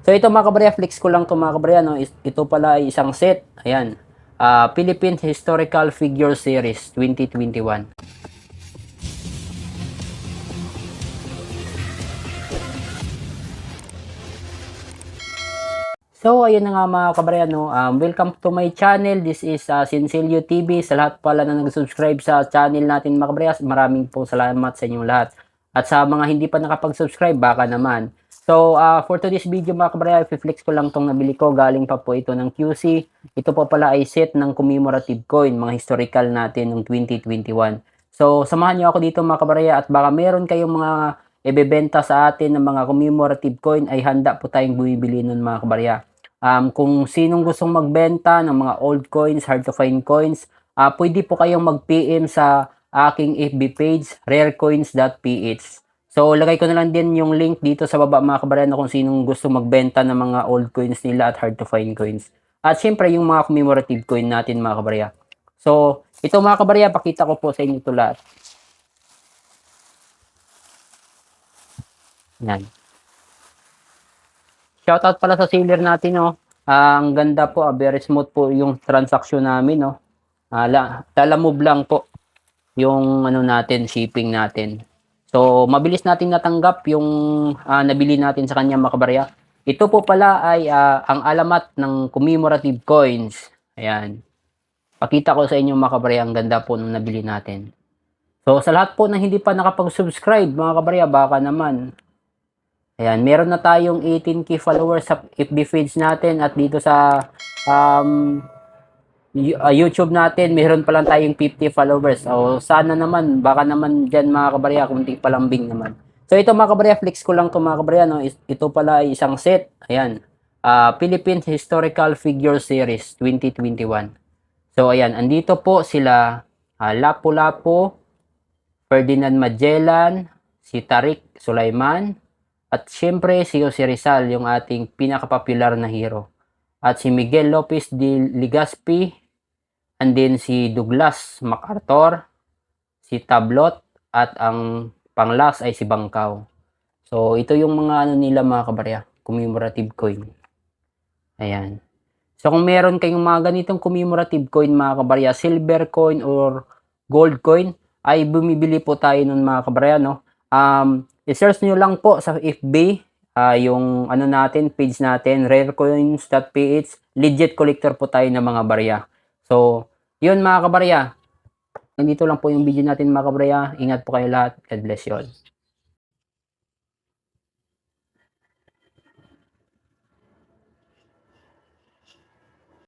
So ito mga kabarya, flex ko lang to mga kabarya, no? Ito pala ay isang set. Ayan. Philippine Historical Figure Series 2021. So, ayun na nga mga kabarya, no? Welcome to my channel. This is Sincelio TV. Sa lahat pala na nag-subscribe sa channel natin mga kabarya, maraming po salamat sa inyong lahat. At sa mga hindi pa nakapag-subscribe, baka naman. So, for today's video mga kabarya, i-flex ko lang tong nabili ko. Galing pa po ito ng QC. Ito po pala ay set ng commemorative coin, mga historical natin ng 2021. So, samahan niyo ako dito mga kabarya at baka meron kayong mga ibebenta sa atin ng mga commemorative coin ay handa po tayong bumibili nun mga kabarya. Kung sinong gustong magbenta ng mga old coins, hard to find coins, pwede po kayong mag-PM sa aking FB page, rarecoins.ph. So, lagay ko na lang din yung link dito sa baba mga kabarya kung sinong gusto magbenta ng mga old coins nila at hard to find coins. At syempre, yung mga commemorative coin natin mga kabarya. So, ito mga kabarya, pakita ko po sa inyo ito lahat. Yan. Shoutout pala sa seller natin, no. Ang ganda po, very smooth po yung transaction namin, no. Lalamove lang po yung ano natin, shipping natin. So, mabilis nating natanggap yung nabili natin sa kanya mga kabarya. Ito po pala ay ang alamat ng commemorative coins. Ayan. Pakita ko sa inyo mga kabarya, ang ganda po nung nabili natin. So, sa lahat po na hindi pa nakapag-subscribe mga kabarya, baka naman. Ayan, meron na tayong 18k followers sa FB page natin at dito sa um, YouTube natin, meron pa lang tayong 50 followers. O sana naman, baka naman dyan mga kabarya, kunti palambing naman. So ito mga kabarya, flex ko lang to mga kabarya, no? Ito pala ay isang set. Ayan, Philippine Historical Figure Series 2021. So ayan, andito po sila Lapu-Lapu, Ferdinand Magellan, si Tariq Sulaiman, at syempre si Jose Rizal, yung ating pinaka-popular na hero. At si Miguel Lopez de Legazpi, and then si Douglas MacArthur, si Tablot, at ang panglas ay si Bangkaw. So ito yung mga ano nila mga kabarya, commemorative coin. Ayan. So kung meron kayong mga ganitong commemorative coin mga kabarya, silver coin or gold coin, ay bumibili po tayo nun mga kabarya, no? I-search nyo lang po sa FB, yung ano natin, page natin, rarecoins.ph, legit collector po tayo ng mga barya. So, yun mga kabarya. Nandito lang po yung video natin mga kabarya. Ingat po kayo lahat. God bless you all.